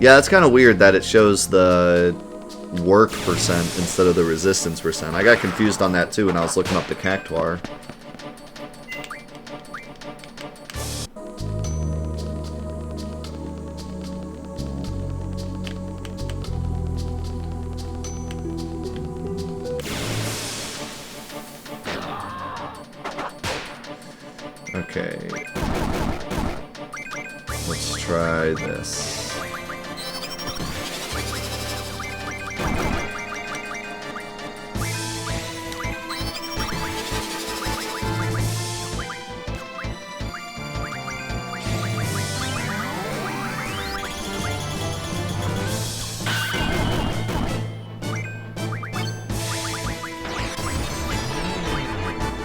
Yeah, it's kind of weird that it shows the work percent instead of the resistance percent. I got confused on that too when I was looking up the cactuar. Okay. Let's try this.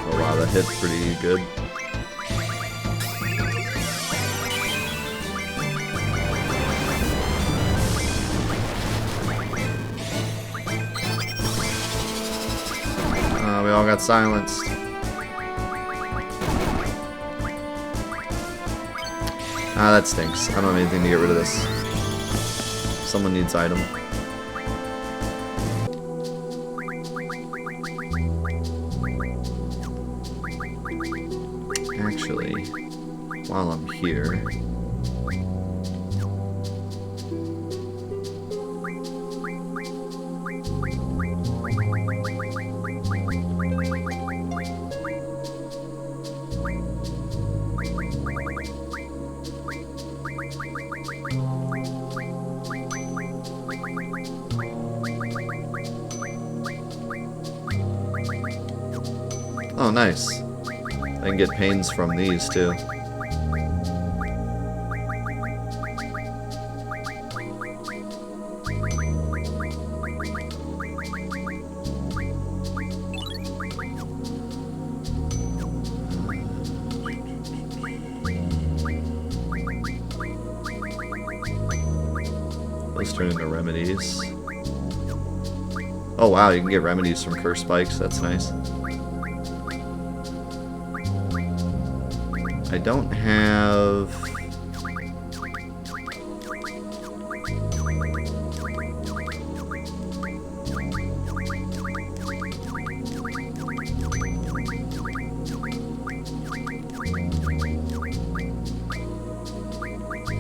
Oh wow, that hit pretty good. We all got silenced. Ah, that stinks. I don't have anything to get rid of this. Someone needs item. Actually, while I'm here... Oh, nice. I can get pains from these, too. Those turn into remedies. Oh wow, you can get remedies from curse spikes. That's nice. I don't have...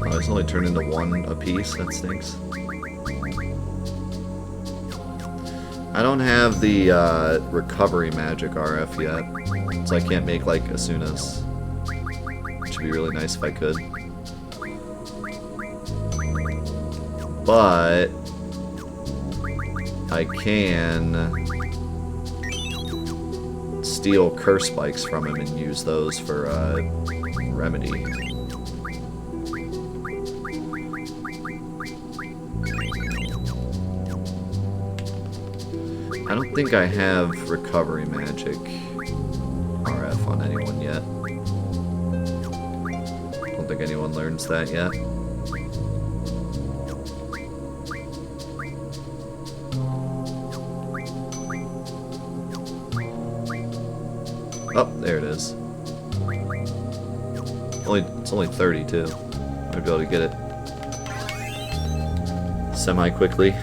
Oh, it's only turned into one apiece. That stinks. I don't have the recovery magic RF yet, so I can't make like Asuna's. Which would be really nice if I could. But I can steal curse spikes from him and use those for remedy. I don't think I have recovery magic RF on anyone yet. I don't think anyone learns that yet. Oh, there it is. It's only 30 too. Might be able to get it semi-quickly.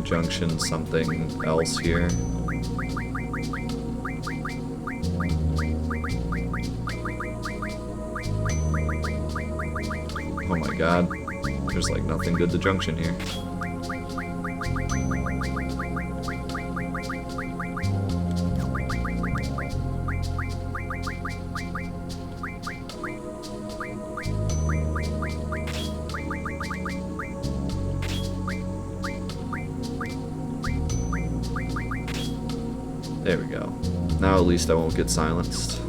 Junction something else here. Oh my god. There's like nothing good to junction here. There we go. Now at least I won't get silenced.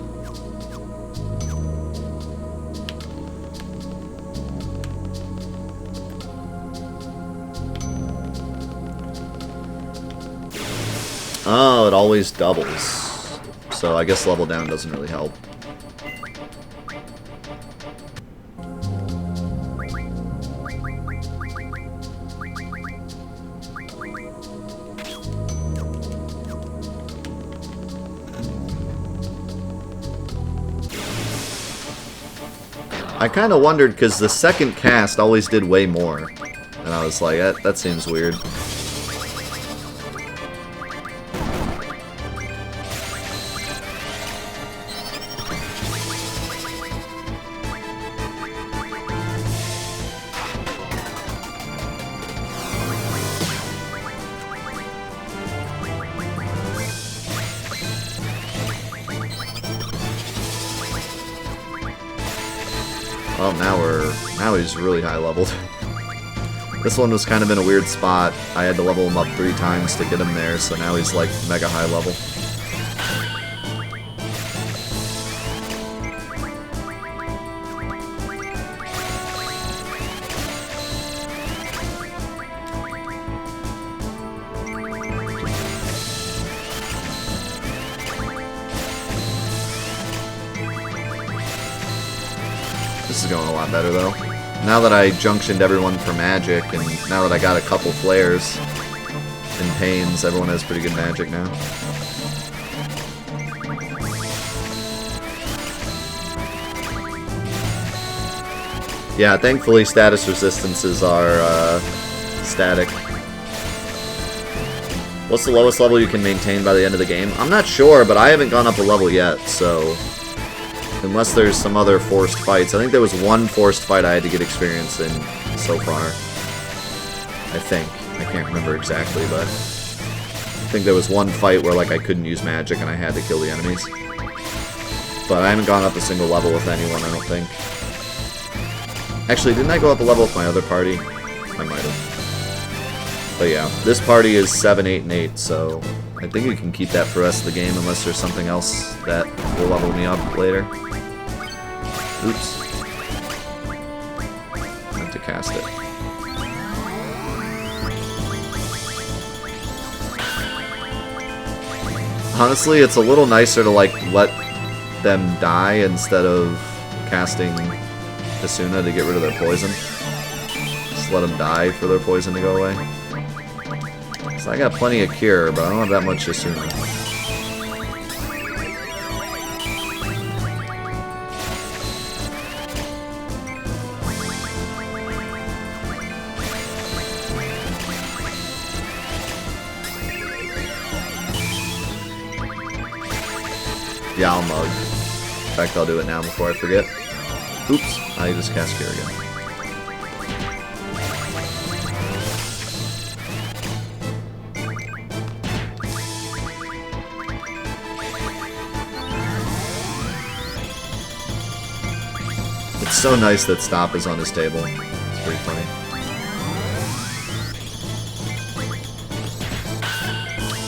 Oh, it always doubles. So I guess level down doesn't really help. I kind of wondered because the second cast always did way more. And I was like, that seems weird. Oh, now he's really high leveled. This one was kind of in a weird spot. I had to level him up 3 times to get him there, so now he's like mega high level. This is going a lot better though. Now that I junctioned everyone for magic, and now that I got a couple flares and pains, everyone has pretty good magic now. Yeah, thankfully status resistances are static. What's the lowest level you can maintain by the end of the game? I'm not sure, but I haven't gone up a level yet, so... Unless there's some other forced fights. I think there was one forced fight I had to get experience in so far. I think. I can't remember exactly, but... I think there was one fight where like I couldn't use magic and I had to kill the enemies. But I haven't gone up a single level with anyone, I don't think. Actually, didn't I go up a level with my other party? I might have. But yeah, this party is 7, 8, and 8, so... I think we can keep that for the rest of the game unless there's something else that will level me up later. Oops. I have to cast it. Honestly, it's a little nicer to like let them die instead of casting Asuna to get rid of their poison. Just let them die for their poison to go away. So I got plenty of cure, but I don't have that much Asuna. Yeah, I'll mug. In fact, I'll do it now before I forget. Oops, I just cast cure again. It's so nice that Stop is on his table. It's pretty funny.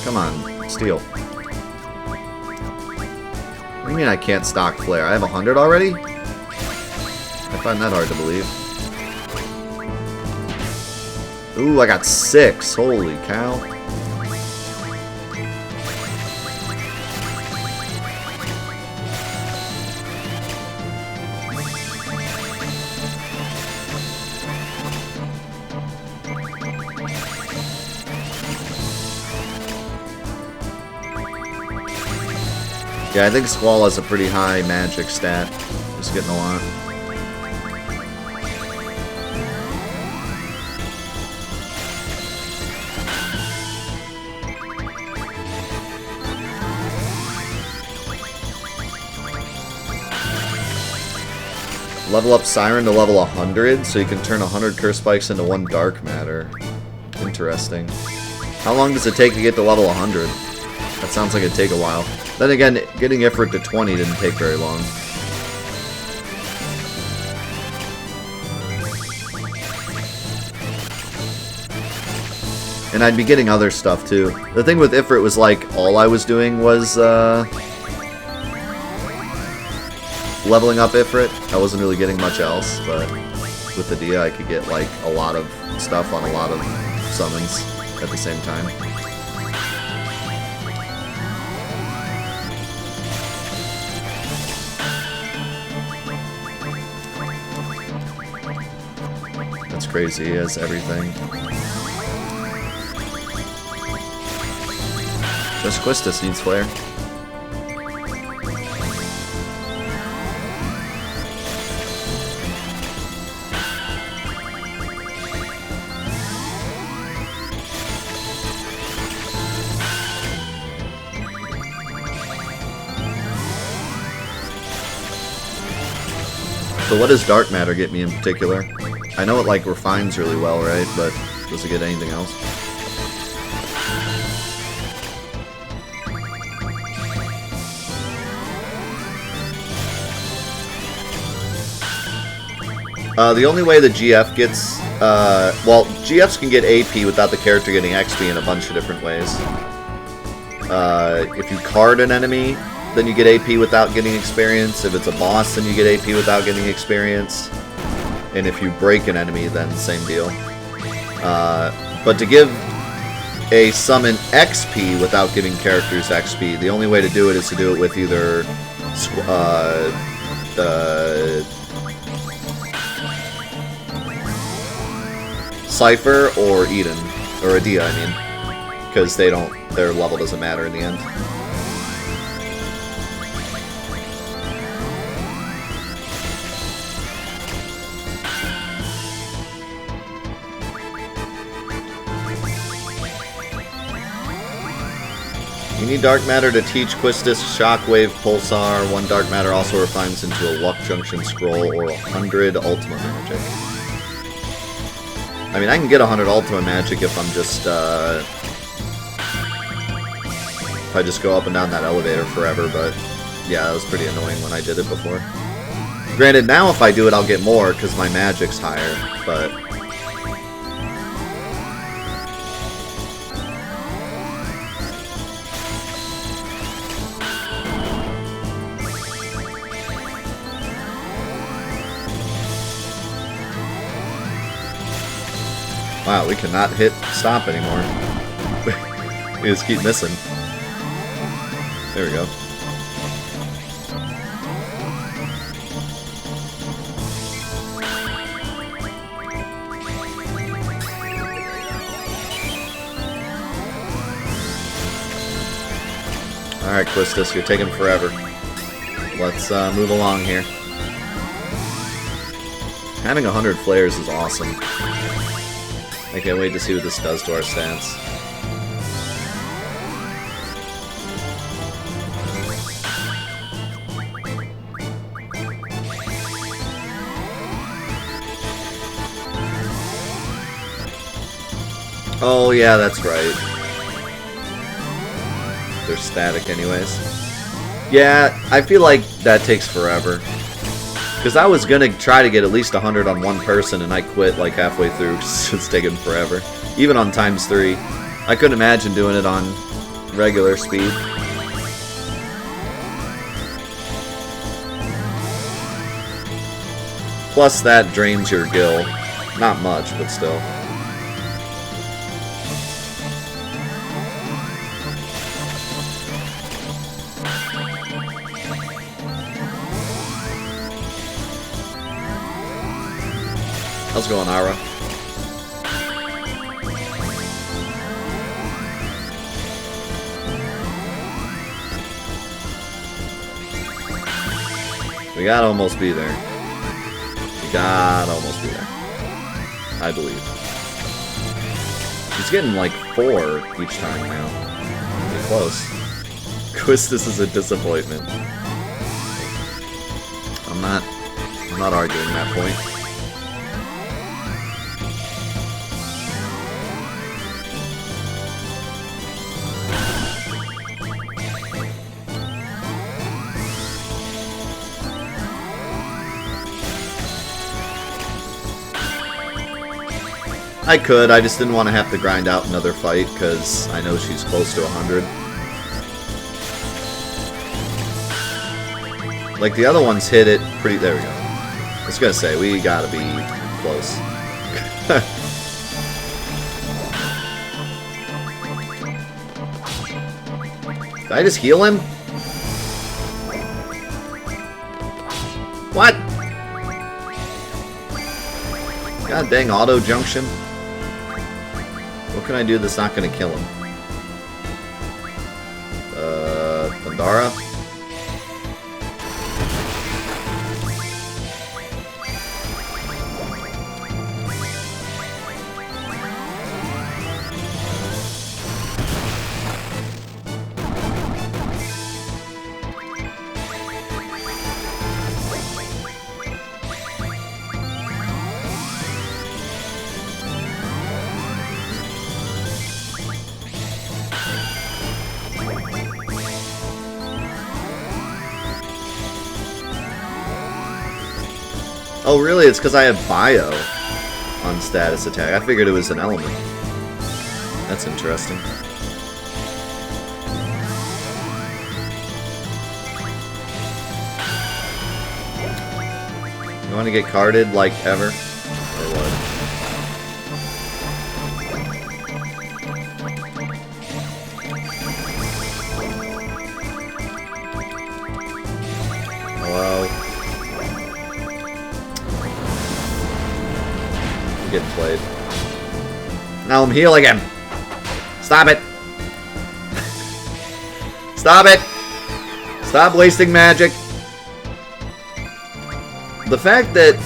Come on, steal. What do you mean I can't stock Flare? I have 100 already? I find that hard to believe. Ooh, I got 6. Holy cow. Yeah, I think Squall has a pretty high magic stat. Just getting a lot. Level up Siren to level 100, so you can turn 100 Curse Spikes into 1 Dark Matter. Interesting. How long does it take to get to level 100? That sounds like it'd take a while. Then again, getting Ifrit to 20 didn't take very long. And I'd be getting other stuff too. The thing with Ifrit was like, all I was doing was leveling up Ifrit. I wasn't really getting much else, but with the Dia I could get like a lot of stuff on a lot of summons at the same time. That's crazy, he has everything. Just Quistis needs Flare. So what does dark matter get me in particular? I know it like refines really well, right? But does it get anything else? The only way the GF gets, well, GFs can get AP without the character getting XP in a bunch of different ways. If you card an enemy, then you get AP without getting experience. If it's a boss, then you get AP without getting experience. And if you break an enemy, then same deal. But to give a summon XP without giving characters XP, the only way to do it is to do it with either Cypher or Eden, or Adia, I mean, because their level doesn't matter in the end. You need dark matter to teach Quistis Shockwave Pulsar. 1 dark matter also refines into a Luck Junction Scroll or 100 Ultima Magic. I mean, I can get 100 Ultima Magic if I'm just, if I just go up and down that elevator forever, but yeah, that was pretty annoying when I did it before. Granted, now if I do it, I'll get more, because my magic's higher, but... Wow, we cannot hit stop anymore. We just keep missing. There we go. Alright, Quistis, you're taking forever. Let's move along here. Having 100 flares is awesome. I can't wait to see what this does to our stance. Oh yeah, that's right. They're static anyways. Yeah, I feel like that takes forever. Because I was gonna try to get at least 100 on one person, and I quit like halfway through because it's taking forever. Even on ×3. I couldn't imagine doing it on regular speed. Plus that drains your gil. Not much, but still. How's it going, Ira? We gotta almost be there. We gotta almost be there. I believe. He's getting like 4 each time now. Pretty close. Quistis is a disappointment. I'm not arguing that point. I could, I just didn't want to have to grind out another fight, because I know she's close to 100. Like, the other ones hit it pretty... There we go. I was gonna say, we gotta be close. Did I just heal him? What? God dang auto junction. What can I do that's not going to kill him? Pandara? Oh, really? It's because I have bio on status attack. I figured it was an element. That's interesting. You want to get carded like ever? Or what? Hello? I'm getting played. Now I'm healing him! Stop it! Stop it! Stop wasting magic! The fact that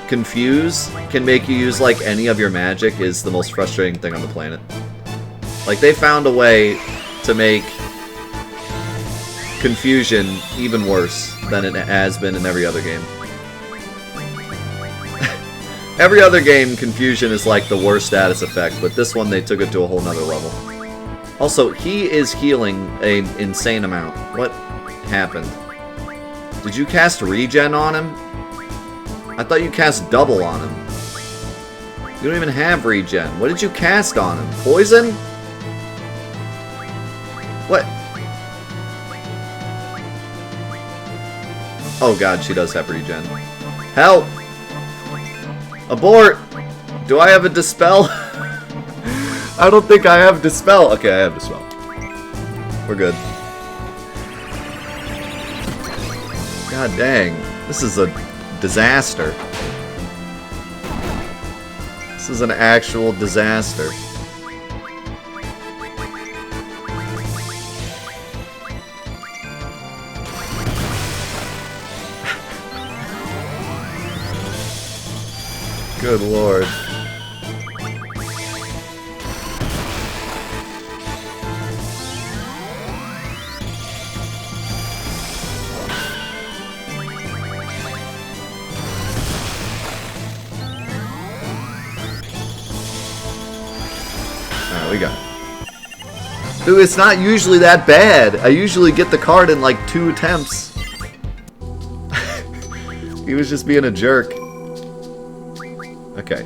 Confuse can make you use like any of your magic is the most frustrating thing on the planet. Like they found a way to make Confusion even worse than it has been in every other game. Every other game, Confusion is like the worst status effect, but this one they took it to a whole nother level. Also, he is healing an insane amount. What happened? Did you cast regen on him? I thought you cast double on him. You don't even have regen. What did you cast on him? Poison? What? Oh god, she does have regen. Help! Abort! Do I have a Dispel? I don't think I have Dispel. Okay, I have Dispel. We're good. God dang. This is a disaster. This is an actual disaster. Good lord. Alright, we got it. Dude, it's not usually that bad. I usually get the card in like 2 attempts. He was just being a jerk. Okay,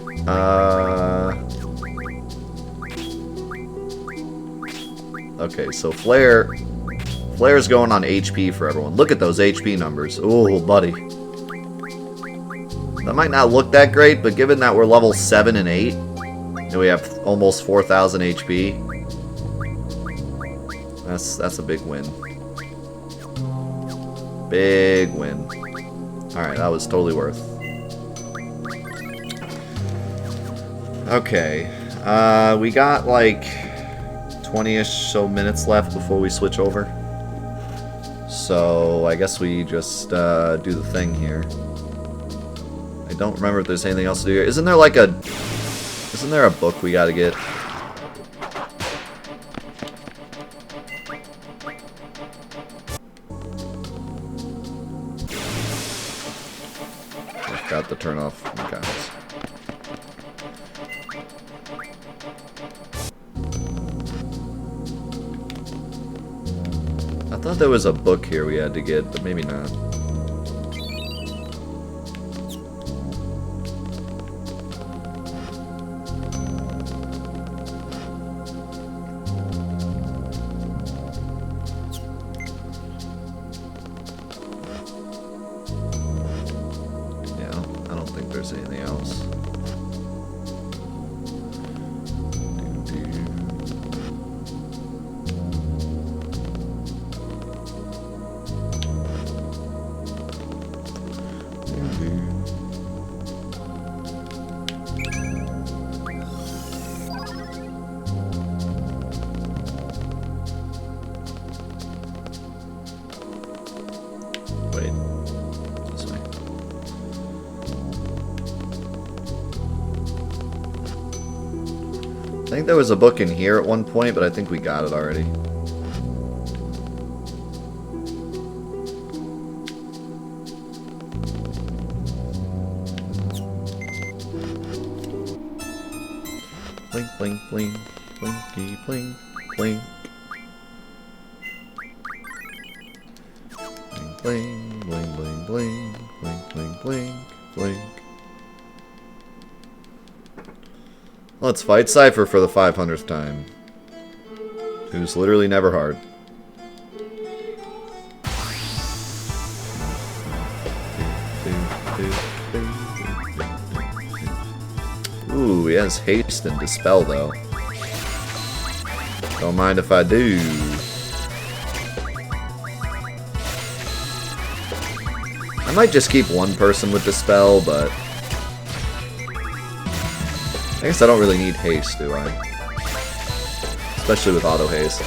okay, so Flare's going on HP for everyone. Look at those HP numbers. Ooh, buddy. That might not look that great, but given that we're level 7 and 8, and we have almost 4,000 HP, that's a big win. Big win. Alright, that was totally worth. Okay, we got like 20-ish so minutes left before we switch over. So I guess we just do the thing here. I don't remember if there's anything else to do here. Isn't there like a... Isn't there a book we gotta get? I forgot to turn off the comments. I thought there was a book here we had to get, but maybe not. Yeah, I don't think there's anything else. I think there was a book in here at one point, but I think we got it already. Blink, blink, blink, blinky, blink, blink. Bling, bling, bling, bling, bling, Blink, blink, blink, blink. Let's fight Cypher for the 500th time. Who's literally never hard. Ooh, he has haste and dispel though. Don't mind if I do. I might just keep one person with dispel, but I guess I don't really need haste, do I? Especially with auto haste.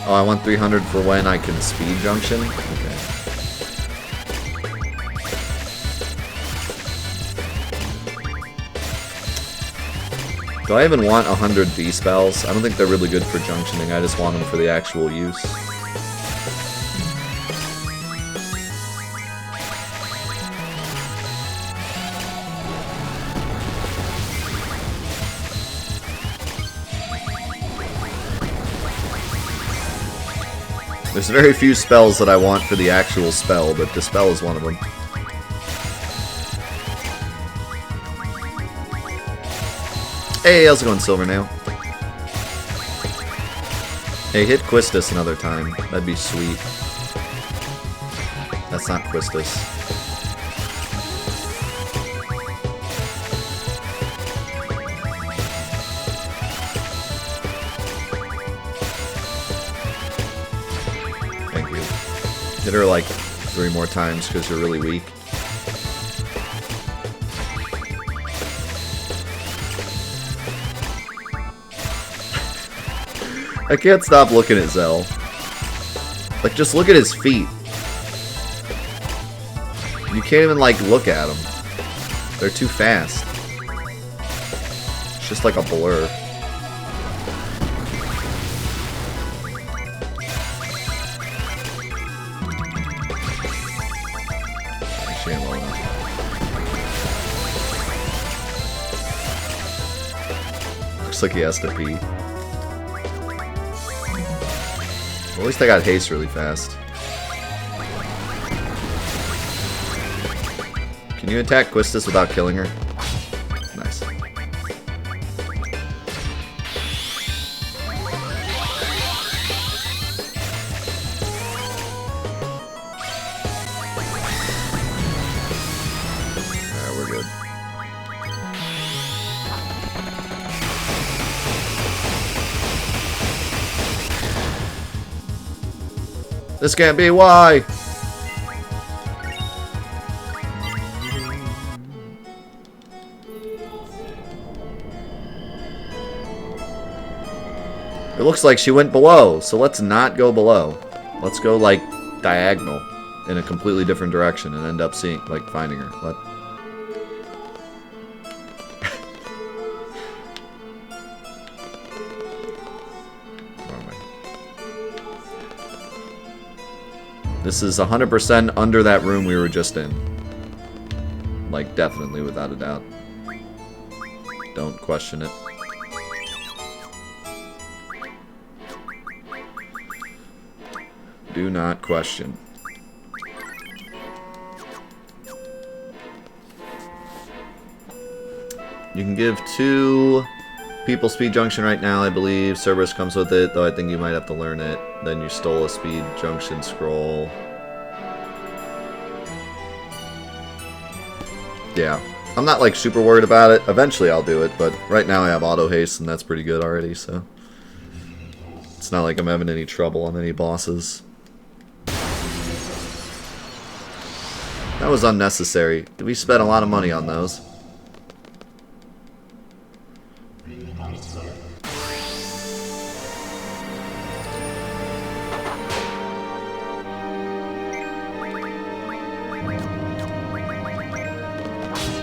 Oh, I want 300 for when I can speed junction? Okay. Do I even want 100 B spells? I don't think they're really good for junctioning, I just want them for the actual use. There's very few spells that I want for the actual spell, but Dispel is one of them. Hey, how's it going, Silvernail? Hey, hit Quistis another time. That'd be sweet. That's not Quistis. Thank you. Hit her like 3 more times because you're really weak. I can't stop looking at Zell. Like, just look at his feet. You can't even, like, look at them. They're too fast. It's just like a blur. Looks like he has to pee. At least I got haste really fast. Can you attack Quistis without killing her? Nice. Alright, we're good. This can't be why. It looks like she went below, so let's not go below. Let's go like diagonal in a completely different direction and end up seeing, like, finding her. This is 100% under that room we were just in. Like, definitely, without a doubt. Don't question it. Do not question. You can give 2 people speed junction right now, I believe. Cerberus comes with it, though I think you might have to learn it. Then you stole a speed junction scroll. Yeah. I'm not, like, super worried about it. Eventually I'll do it, but right now I have auto haste, and that's pretty good already, so it's not like I'm having any trouble on any bosses. That was unnecessary. We spent a lot of money on those.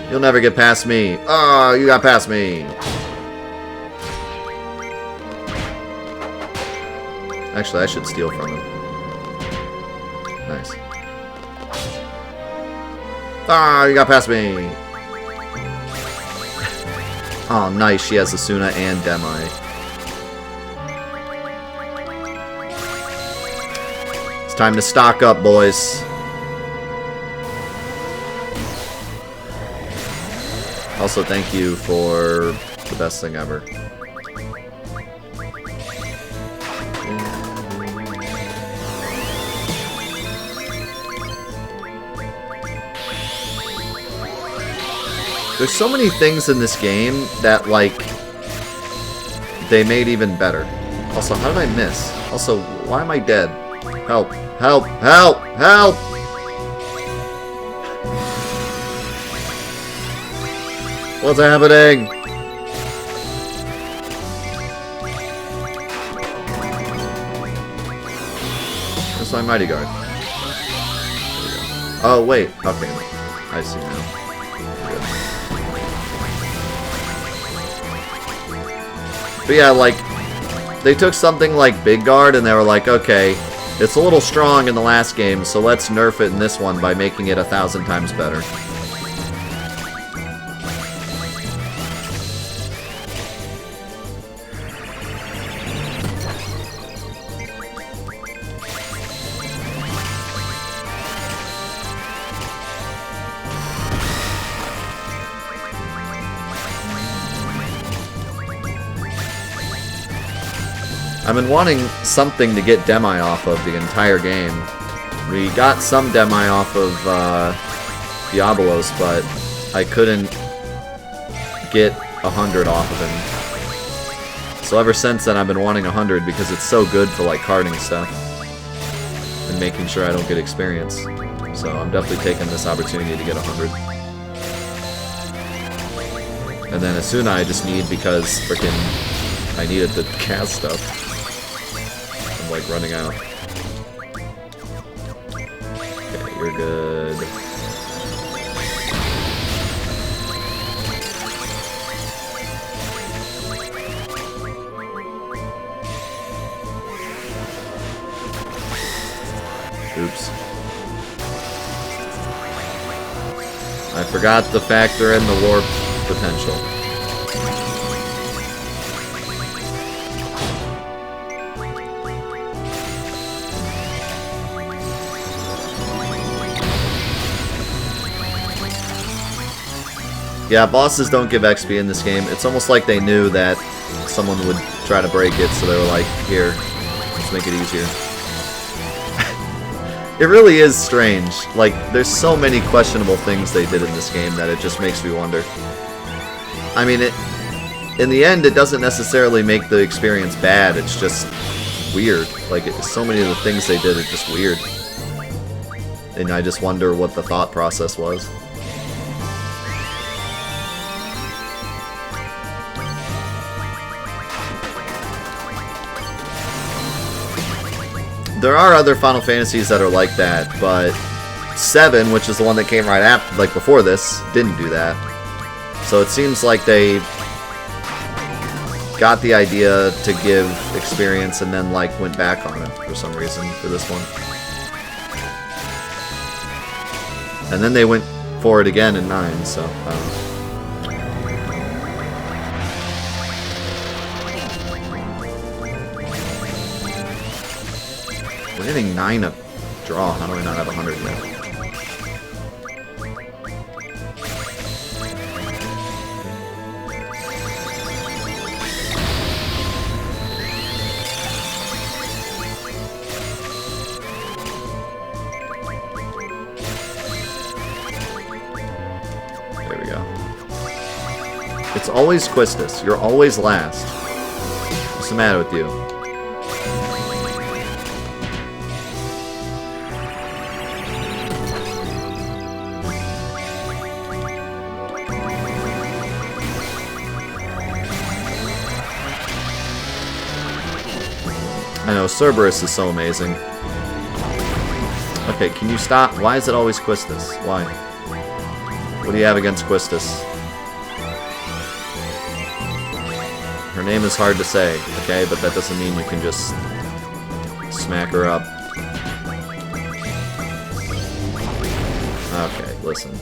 You'll never get past me. Oh, you got past me. Actually, I should steal from him. Nice. Ah, you got past me. Oh, nice. She has Asuna and Demi. It's time to stock up, boys. Also, thank you for the best thing ever. There's so many things in this game that, like, they made even better. Also, how did I miss? Also, why am I dead? Help! Help! Help! Help! What's happening? Where's my Mighty Guard? Oh, wait. Okay. I see now. But yeah, like, they took something like Big Guard and they were like, okay, it's a little strong in the last game, so let's nerf it in this one by making it 1,000 times better. I've been wanting something to get Demi off of the entire game. We got some Demi off of Diabolos, but I couldn't get 100 off of him. So ever since then I've been wanting 100 because it's so good for like carding stuff. And making sure I don't get experience. So I'm definitely taking this opportunity to get 100. And then Asuna I just need because frickin' I needed to cast stuff. I'm like running out. Okay, you're good. Oops. I forgot to factor in the warp potential. Yeah, bosses don't give XP in this game. It's almost like they knew that someone would try to break it, so they were like, here, let's make it easier. It really is strange. Like, there's so many questionable things they did in this game that it just makes me wonder. I mean, in the end, it doesn't necessarily make the experience bad, it's just weird. Like, so many of the things they did are just weird. And I just wonder what the thought process was. There are other Final Fantasies that are like that, but 7, which is the one that came right after, like before this, didn't do that. So it seems like they got the idea to give experience and then like went back on it for some reason for this one. And then they went for it again in 9, so I don't know. We're getting 9 a draw. How do I not have 100 yet? There we go. It's always Quistis. You're always last. What's the matter with you? I know, Cerberus is so amazing. Okay, can you stop? Why is it always Quistis? Why? What do you have against Quistis? Her name is hard to say, okay? But that doesn't mean you can just smack her up. Okay, listen.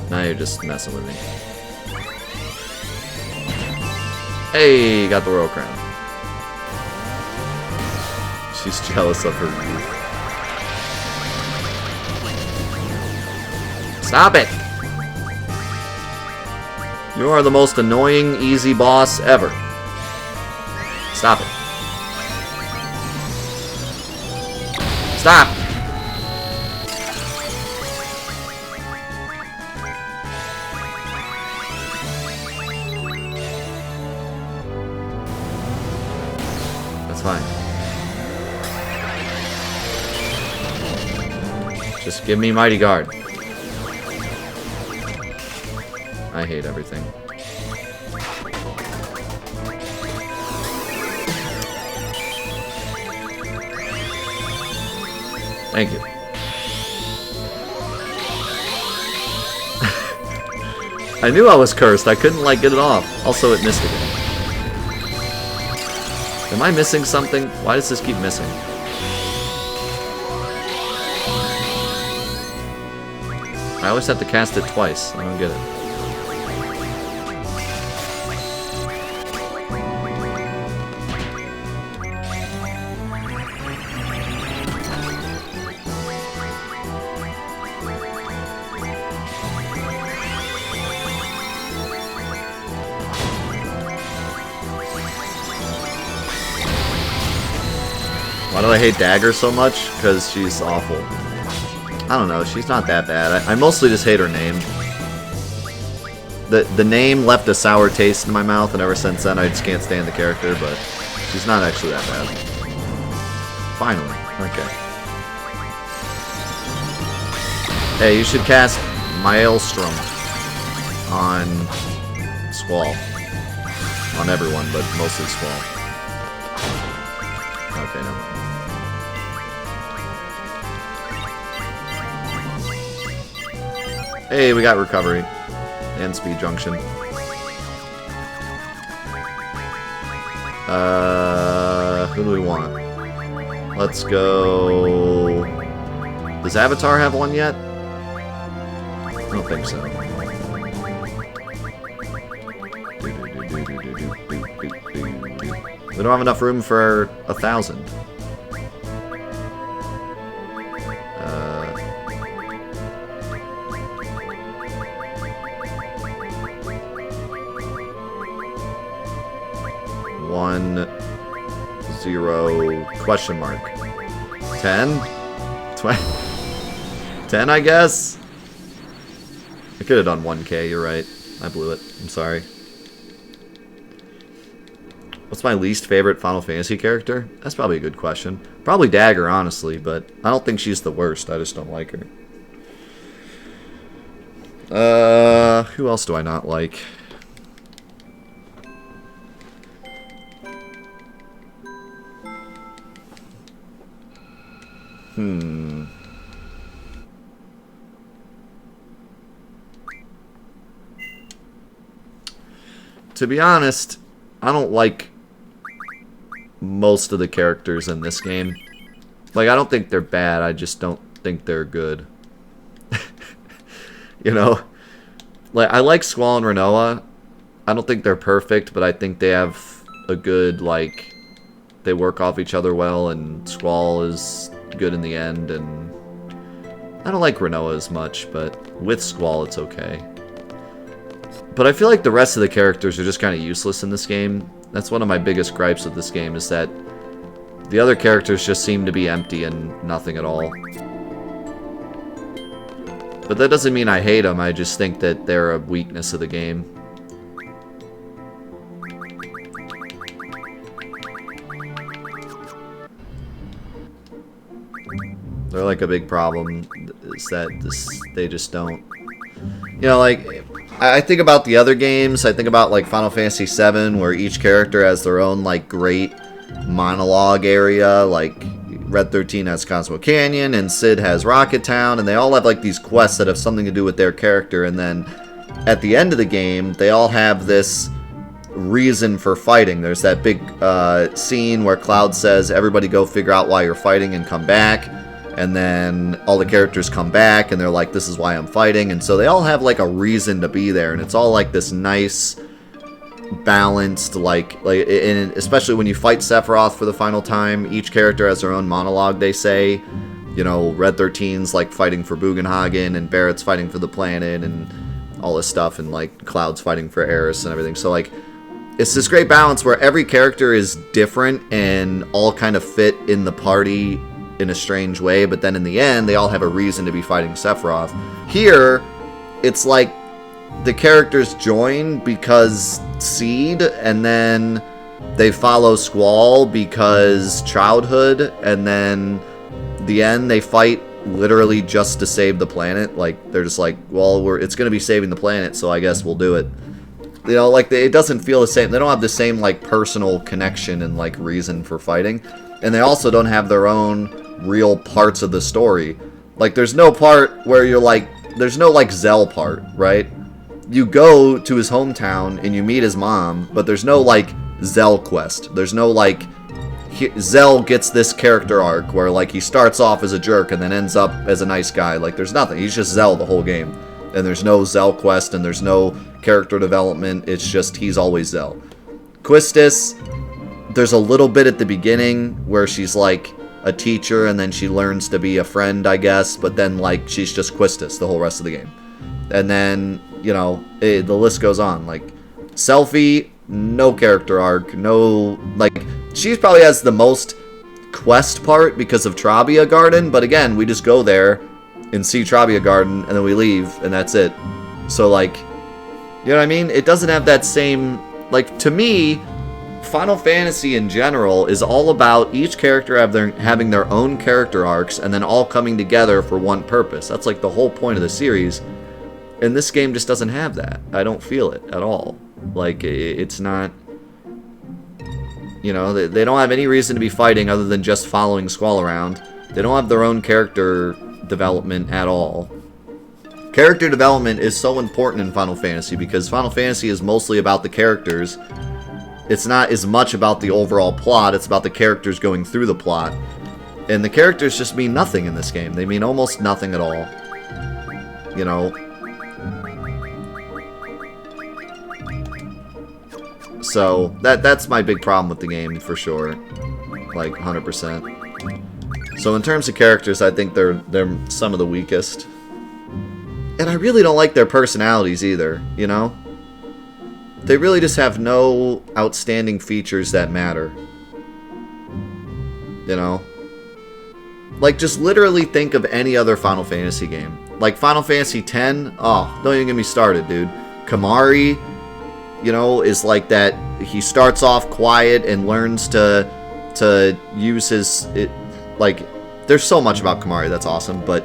Now you're just messing with me. Hey, got the Royal Crown. She's jealous of her youth. Stop it! You are the most annoying, easy boss ever. Stop it. Stop! That's fine. Just give me Mighty Guard. I hate everything. Thank you. I knew I was cursed. I couldn't, like, get it off. Also, it missed again. Am I missing something? Why does this keep missing? I always have to cast it twice. I don't get it. Why do I hate Dagger so much? Because she's awful. I don't know, she's not that bad. I mostly just hate her name. The name left a sour taste in my mouth, and ever since then I just can't stand the character, but she's not actually that bad. Finally. Okay. Hey, you should cast Maelstrom on Squall. On everyone, but mostly Squall. Okay, never mind. Hey, we got recovery. And speed junction. Who do we want? Let's go... Does Avatar have one yet? I don't think so. We don't have enough room for 1,000. Question mark. 10? 20? 10, I guess? I could have done 1K, you're right. I blew it. I'm sorry. What's my least favorite Final Fantasy character? That's probably a good question. Probably Dagger, honestly, but I don't think she's the worst. I just don't like her. Who else do I not like? To be honest, I don't like most of the characters in this game. Like, I don't think they're bad, I just don't think they're good. You know? Like, I like Squall and Renoa. I don't think they're perfect, but I think they have a good, like... They work off each other well, and Squall is good in the end, and... I don't like Renoa as much, but with Squall it's okay. But I feel like the rest of the characters are just kind of useless in this game. That's one of my biggest gripes with this game, is that the other characters just seem to be empty and nothing at all. But that doesn't mean I hate them, I just think that they're a weakness of the game. They're like a big problem, is that they just don't... You know, like... I think about the other games, I think about like Final Fantasy VII, where each character has their own like great monologue area, like Red 13 has Cosmo Canyon, and Sid has Rocket Town, and they all have like these quests that have something to do with their character, and then at the end of the game, they all have this reason for fighting. There's that big scene where Cloud says, everybody go figure out why you're fighting and come back. And then all the characters come back and they're like, this is why I'm fighting. And so they all have like a reason to be there. And it's all like this nice, balanced, and especially when you fight Sephiroth for the final time, each character has their own monologue, they say. You know, Red 13's like fighting for Bugenhagen, and Barrett's fighting for the planet, and all this stuff, and like Cloud's fighting for Eris and everything. So like, it's this great balance where every character is different and all kind of fit in the party in a strange way, but then in the end, they all have a reason to be fighting Sephiroth. Here, it's like the characters join because Seed, and then they follow Squall because childhood, and then the end, they fight literally just to save the planet. Like, they're just like, well, it's going to be saving the planet, so I guess we'll do it. You know, like, it doesn't feel the same. They don't have the same, like, personal connection and, like, reason for fighting. And they also don't have their own real parts of the story. Like, there's no part where you're, like, there's no, like, Zell part, right? You go to his hometown and you meet his mom, but there's no, like, Zell quest. There's no, like, Zell gets this character arc where, like, he starts off as a jerk and then ends up as a nice guy. Like, there's nothing. He's just Zell the whole game. And there's no Zell quest, and there's no character development. It's just he's always Zell. Quistis, there's a little bit at the beginning where she's, like, a teacher, and then she learns to be a friend, I guess. But then, like, she's just Quistis the whole rest of the game. And then, you know, the list goes on. Like, Selphie, no character arc, no, like, she probably has the most quest part because of Trabia Garden, but again, we just go there and see Trabia Garden, and then we leave, and that's it. So, like, you know what I mean? It doesn't have that same, like, to me, Final Fantasy in general is all about each character having their own character arcs, and then all coming together for one purpose. That's, like, the whole point of the series. And this game just doesn't have that. I don't feel it at all. Like, it's not... You know, they don't have any reason to be fighting other than just following Squall around. They don't have their own character development at all. Character development is so important in Final Fantasy because Final Fantasy is mostly about the characters. It's not as much about the overall plot, it's about the characters going through the plot. And the characters just mean nothing in this game. They mean almost nothing at all. You know... So, that's my big problem with the game, for sure. Like, 100%. So, in terms of characters, I think they're some of the weakest. And I really don't like their personalities either, you know? They really just have no outstanding features that matter. You know? Like, just literally think of any other Final Fantasy game. Like, Final Fantasy X, oh, don't even get me started, dude. Kamari... You know, is like that. He starts off quiet and learns to use his... like, there's so much about Kamari that's awesome, but...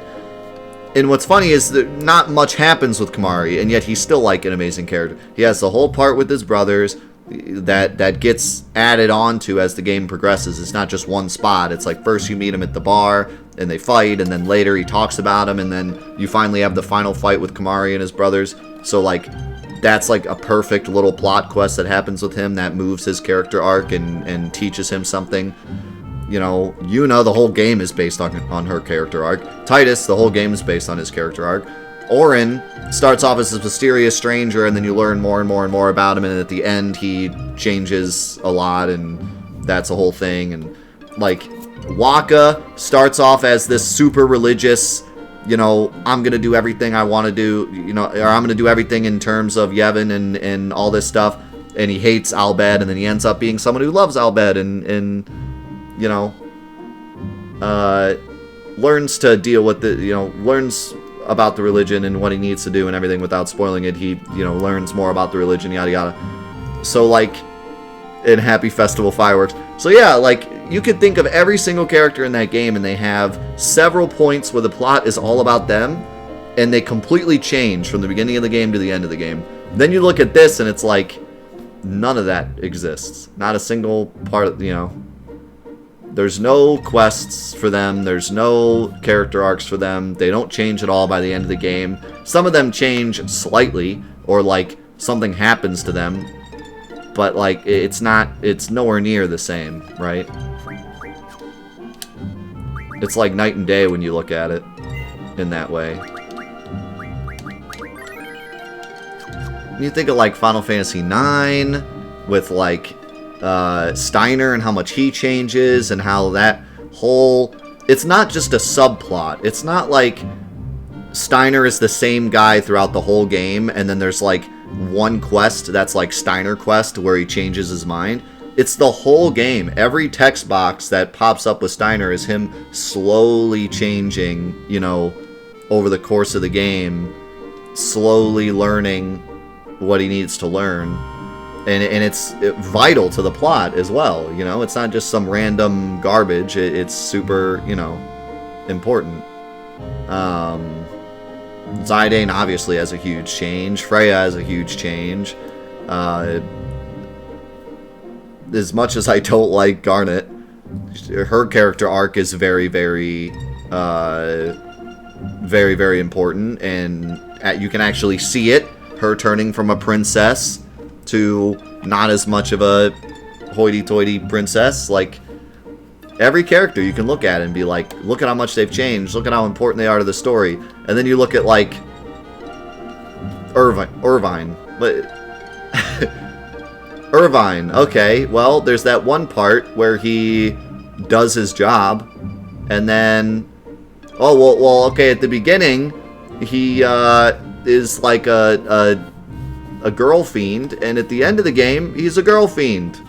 And what's funny is that not much happens with Kamari, and yet he's still, like, an amazing character. He has the whole part with his brothers that gets added on to as the game progresses. It's not just one spot. It's like, first you meet him at the bar, and they fight, and then later he talks about him, and then you finally have the final fight with Kamari and his brothers. So, like... That's like a perfect little plot quest that happens with him that moves his character arc and teaches him something. You know, Yuna, the whole game is based on her character arc. Titus, the whole game is based on his character arc. Auron starts off as a mysterious stranger, and then you learn more and more and more about him, and at the end he changes a lot, and that's a whole thing. And, like, Wakka starts off as this super religious... You know, I'm going to do everything I want to do, you know, or I'm going to do everything in terms of Yevon and all this stuff. And he hates Albed, and then he ends up being someone who loves Albed and you know, learns to deal with the, you know, learns about the religion and what he needs to do and everything without spoiling it. He, you know, learns more about the religion, yada yada. So, like, in Happy Festival Fireworks. So, yeah, like... You could think of every single character in that game, and they have several points where the plot is all about them, and they completely change from the beginning of the game to the end of the game. Then you look at this, and it's like, none of that exists. Not a single part, you know. There's no quests for them. There's no character arcs for them. They don't change at all by the end of the game. Some of them change slightly, or, like, something happens to them. But, like, it's nowhere near the same, right? It's like night and day when you look at it in that way. You think of, like, Final Fantasy IX, with like Steiner and how much he changes and how that whole... It's not just a subplot. It's not like Steiner is the same guy throughout the whole game and then there's like one quest that's like Steiner quest where he changes his mind. It's the whole game. Every text box that pops up with Steiner is him slowly changing, you know, over the course of the game, slowly learning what he needs to learn. And it's vital to the plot as well, you know? It's not just some random garbage. It's super, you know, important. Zidane obviously has a huge change. Freya has a huge change. As much as I don't like Garnet, her character arc is very, very, very, very important, and you can actually see it, her turning from a princess to not as much of a hoity-toity princess. Like, every character you can look at and be like, look at how much they've changed, look at how important they are to the story, and then you look at, like, Irvine, but... Irvine, okay, well, there's that one part where he does his job, and then, oh, well, okay, at the beginning, he is like a girl fiend, and at the end of the game, he's a girl fiend,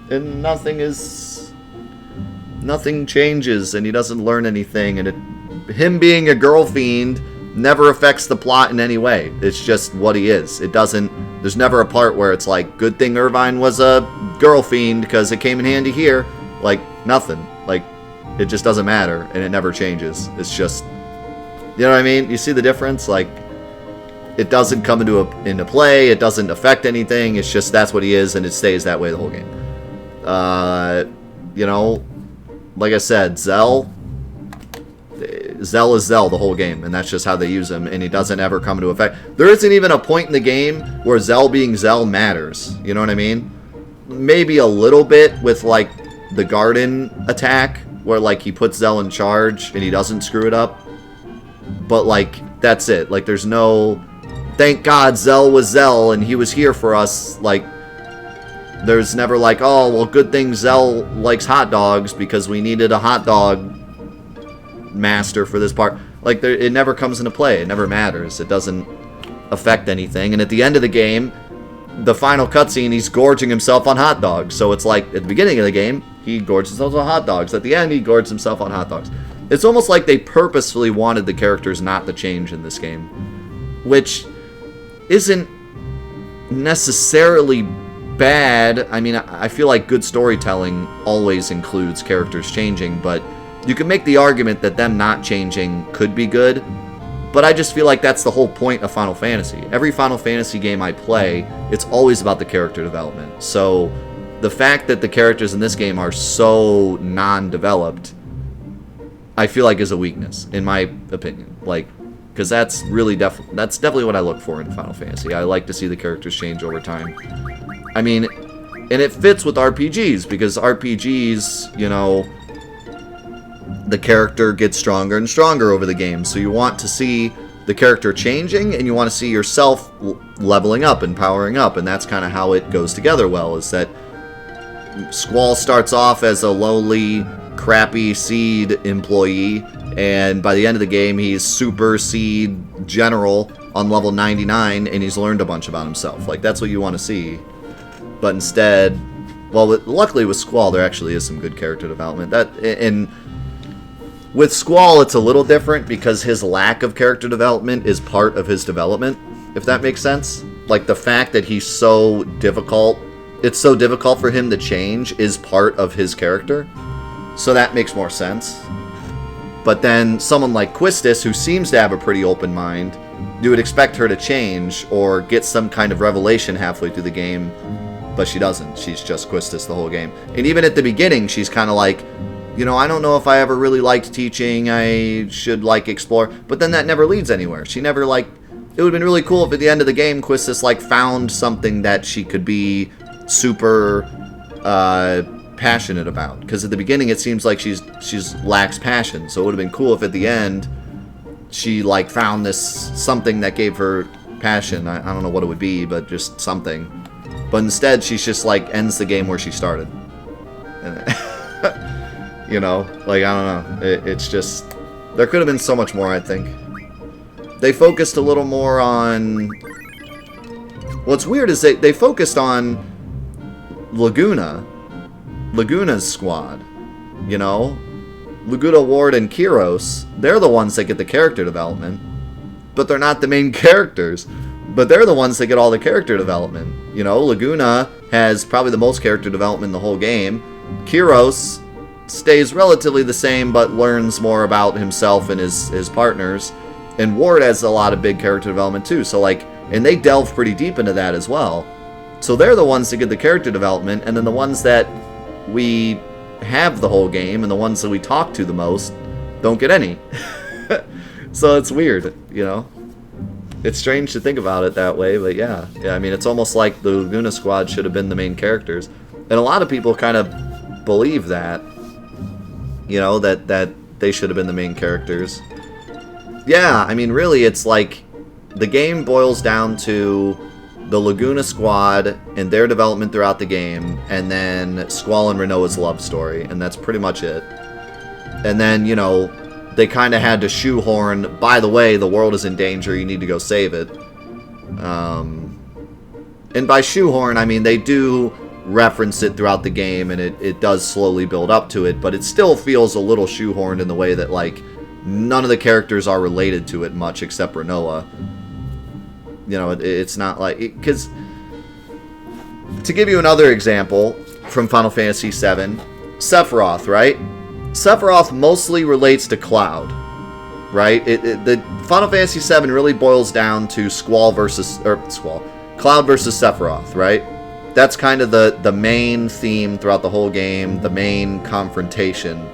and nothing changes, and he doesn't learn anything, and him being a girl fiend never affects the plot in any way. It's just what he is. It doesn't... There's never a part where it's like, good thing Irvine was a girl fiend because it came in handy here. Like, nothing. Like, it just doesn't matter, and it never changes. It's just... You know what I mean? You see the difference? Like, it doesn't come into play. It doesn't affect anything. It's just that's what he is, and it stays that way the whole game. You know, like I said, Zell is Zell the whole game, and that's just how they use him, and he doesn't ever come into effect. There isn't even a point in the game where Zell being Zell matters. You know what I mean? Maybe a little bit with, like, the garden attack, where, like, he puts Zell in charge, and he doesn't screw it up. But, like, that's it. Like, there's no... Thank God Zell was Zell, and he was here for us. Like, there's never like, oh, well, good thing Zell likes hot dogs, because we needed a hot dog master for this part. Like, it never comes into play. It never matters. It doesn't affect anything. And at the end of the game, the final cutscene, he's gorging himself on hot dogs. So it's like, at the beginning of the game, he gorges himself on hot dogs. At the end, he gorges himself on hot dogs. It's almost like they purposefully wanted the characters not to change in this game, which isn't necessarily bad. I mean, I feel like good storytelling always includes characters changing, but you can make the argument that them not changing could be good, but I just feel like that's the whole point of Final Fantasy. Every Final Fantasy game I play, it's always about the character development. So the fact that the characters in this game are so non-developed, I feel like is a weakness, in my opinion. Like, because that's really that's definitely what I look for in Final Fantasy. I like to see the characters change over time. I mean, and it fits with RPGs, because RPGs, you know, the character gets stronger and stronger over the game. So you want to see the character changing, and you want to see yourself leveling up and powering up, and that's kind of how it goes together well, is that Squall starts off as a lowly, crappy seed employee, and by the end of the game, he's super seed general on level 99, and he's learned a bunch about himself. Like, that's what you want to see. But instead, well, luckily with Squall, there actually is some good character development. And with Squall, it's a little different, because his lack of character development is part of his development, if that makes sense. Like, the fact that he's so difficult, it's so difficult for him to change, is part of his character. So that makes more sense. But then someone like Quistis, who seems to have a pretty open mind, you would expect her to change or get some kind of revelation halfway through the game, but she doesn't. She's just Quistis the whole game. And even at the beginning, she's kind of like, you know, I don't know if I ever really liked teaching. I should, like, explore. But then that never leads anywhere. She never, like... It would have been really cool if at the end of the game, Quistis, like, found something that she could be super passionate about. Because at the beginning, it seems like she's lacks passion. So it would have been cool if at the end, she, like, found this something that gave her passion. I don't know what it would be, but just something. But instead, she's just like ends the game where she started. You know, like, I don't know. It's just, there could have been so much more, I think. They focused a little more on... What's weird is they focused on Laguna's squad, you know? Laguna, Ward, and Kiros, they're the ones that get the character development. But they're not the main characters. But they're the ones that get all the character development. You know, Laguna has probably the most character development in the whole game. Kiros stays relatively the same, but learns more about himself and his partners. And Ward has a lot of big character development too. So, like, and they delve pretty deep into that as well. So they're the ones that get the character development, and then the ones that we have the whole game, and the ones that we talk to the most, don't get any. So it's weird, you know? It's strange to think about it that way, but yeah. Yeah, I mean, it's almost like the Laguna squad should have been the main characters. And a lot of people kind of believe that. You know, that they should have been the main characters. Yeah, I mean, really, it's like the game boils down to the Laguna squad and their development throughout the game, and then Squall and Renoa's love story, and that's pretty much it. And then, you know, they kind of had to shoehorn, by the way, the world is in danger, you need to go save it. And by shoehorn, I mean they do reference it throughout the game, and it does slowly build up to it, but it still feels a little shoehorned in the way that, like, none of the characters are related to it much except Renoa. You know, it's not like... Because, to give you another example from Final Fantasy VII, Sephiroth, right? Sephiroth mostly relates to Cloud, right? The Final Fantasy VII really boils down to Cloud versus Sephiroth, right? That's kind of the main theme throughout the whole game, the main confrontation.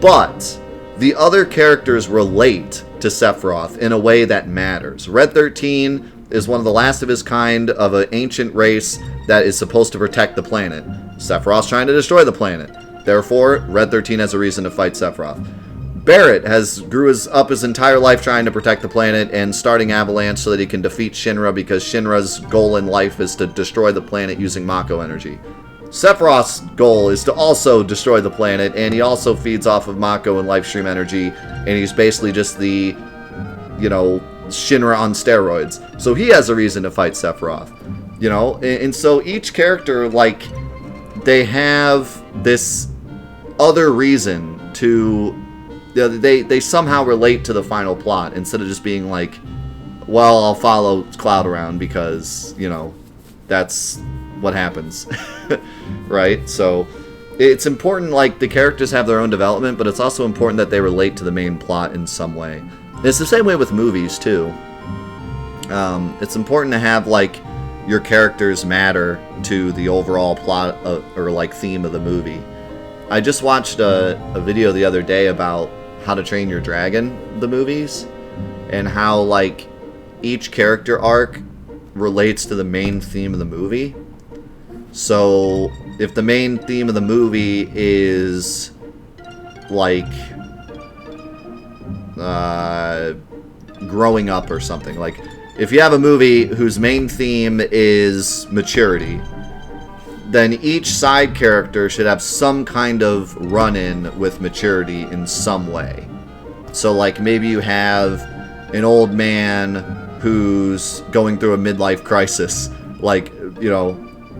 But the other characters relate to Sephiroth in a way that matters. Red 13 is one of the last of his kind of an ancient race that is supposed to protect the planet. Sephiroth's trying to destroy the planet. Therefore, Red 13 has a reason to fight Sephiroth. Barrett grew up his entire life trying to protect the planet and starting Avalanche so that he can defeat Shinra, because Shinra's goal in life is to destroy the planet using Mako energy. Sephiroth's goal is to also destroy the planet, and he also feeds off of Mako and Lifestream energy, and he's basically just the, you know, Shinra on steroids. So he has a reason to fight Sephiroth, you know? And so each character, like, they have this other reason to... They somehow relate to the final plot, instead of just being like, well, I'll follow Cloud around because, you know, that's what happens. Right? So it's important, like, the characters have their own development, but it's also important that they relate to the main plot in some way. And it's the same way with movies too. It's important to have, like, your characters matter to the overall plot or like theme of the movie. I just watched a video the other day about How to Train Your Dragon, the movies, and how, like, each character arc relates to the main theme of the movie. So if the main theme of the movie is, like, growing up or something, like, if you have a movie whose main theme is maturity, then each side character should have some kind of run-in with maturity in some way. So, like, maybe you have an old man who's going through a midlife crisis. Like, you know,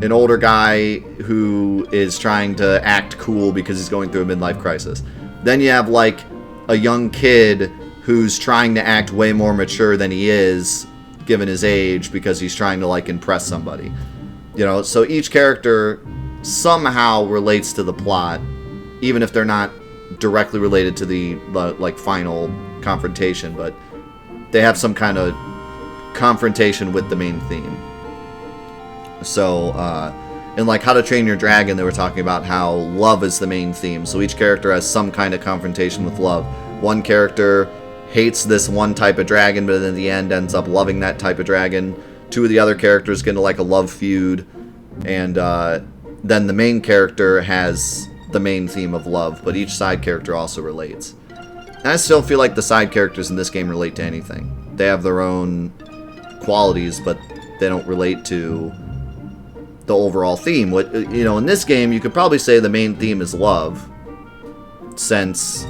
an older guy who is trying to act cool because he's going through a midlife crisis. Then you have, like, a young kid who's trying to act way more mature than he is, given his age, because he's trying to, like, impress somebody. You know, so each character somehow relates to the plot, even if they're not directly related to the like, final confrontation, but they have some kind of confrontation with the main theme. So, in, like, How to Train Your Dragon, they were talking about how love is the main theme, so each character has some kind of confrontation with love. One character hates this one type of dragon, but in the end ends up loving that type of dragon. Two of the other characters get into, like, a love feud, and then the main character has the main theme of love, but each side character also relates. And I still feel like the side characters in this game relate to anything. They have their own qualities, but they don't relate to the overall theme. What, you know, in this game, you could probably say the main theme is love, since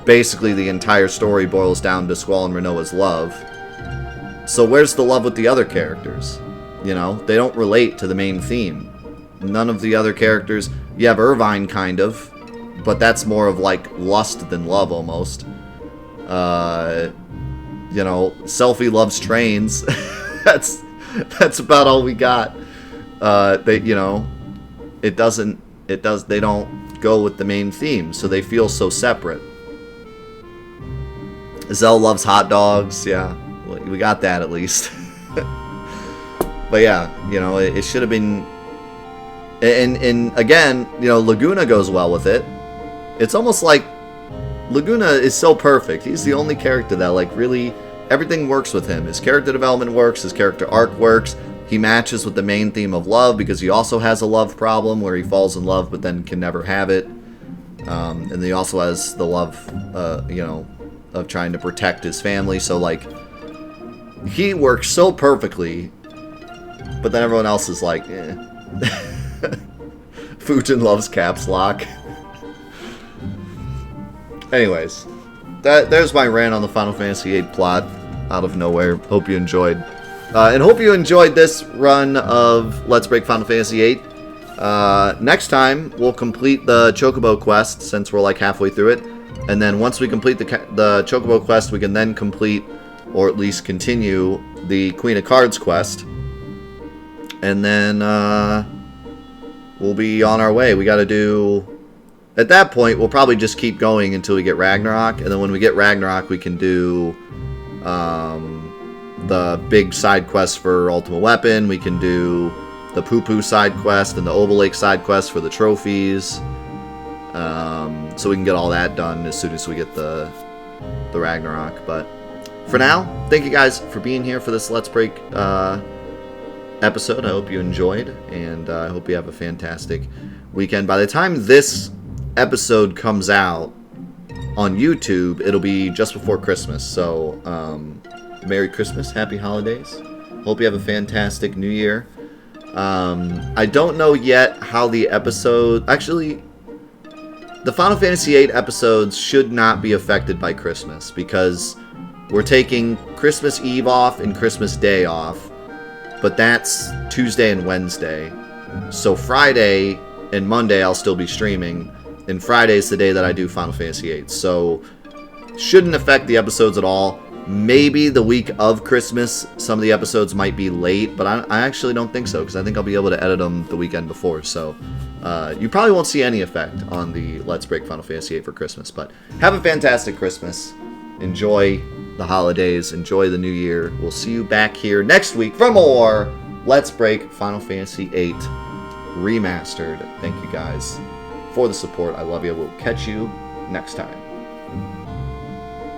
basically the entire story boils down to Squall and Rinoa's love. So where's the love with the other characters? You know, they don't relate to the main theme. None of the other characters... You have Irvine, kind of, but that's more of, like, lust than love, almost. You know, Selphie loves trains. That's about all we got. They, you know, they don't go with the main theme, so they feel so separate. Zell loves hot dogs, yeah, we got that at least. But yeah, you know, it should have been, and again, you know, Laguna goes well with it. It's almost like Laguna is so perfect. He's the only character that, like, really, everything works with him. His character development works, his character arc works. He matches with the main theme of love because he also has a love problem where he falls in love but then can never have it. And he also has the love, you know, of trying to protect his family. So, like, he works so perfectly, but then everyone else is like, eh. Fujin loves caps lock. Anyways, there's my rant on the Final Fantasy VIII plot out of nowhere. Hope you enjoyed. And hope you enjoyed this run of Let's Break Final Fantasy VIII. Next time, we'll complete the Chocobo quest, since we're like halfway through it. And then once we complete the Chocobo quest, we can then complete, or at least continue, the Queen of Cards quest. And then we'll be on our way. We got to do... At that point, we'll probably just keep going until we get Ragnarok. And then when we get Ragnarok, we can do the big side quest for Ultimate Weapon. We can do the Poo Poo side quest and the Obel Lake side quest for the trophies. So we can get all that done as soon as we get the Ragnarok. But for now, thank you guys for being here for this Let's Break episode. I hope you enjoyed, and I hope you have a fantastic weekend. By the time this episode comes out on YouTube, it'll be just before Christmas. So, Merry Christmas, Happy Holidays. Hope you have a fantastic New Year. I don't know yet how the episode... Actually, the Final Fantasy VIII episodes should not be affected by Christmas, because we're taking Christmas Eve off and Christmas Day off, but that's Tuesday and Wednesday. So Friday and Monday I'll still be streaming, and Friday's the day that I do Final Fantasy VIII. So, shouldn't affect the episodes at all. Maybe the week of Christmas, some of the episodes might be late, but I actually don't think so, because I think I'll be able to edit them the weekend before. So, you probably won't see any effect on the Let's Break Final Fantasy VIII for Christmas. But have a fantastic Christmas. Enjoy the holidays. Enjoy the new year. We'll see you back here next week for more Let's Break Final Fantasy VIII Remastered. Thank you guys for the support. I love you. We'll catch you next time.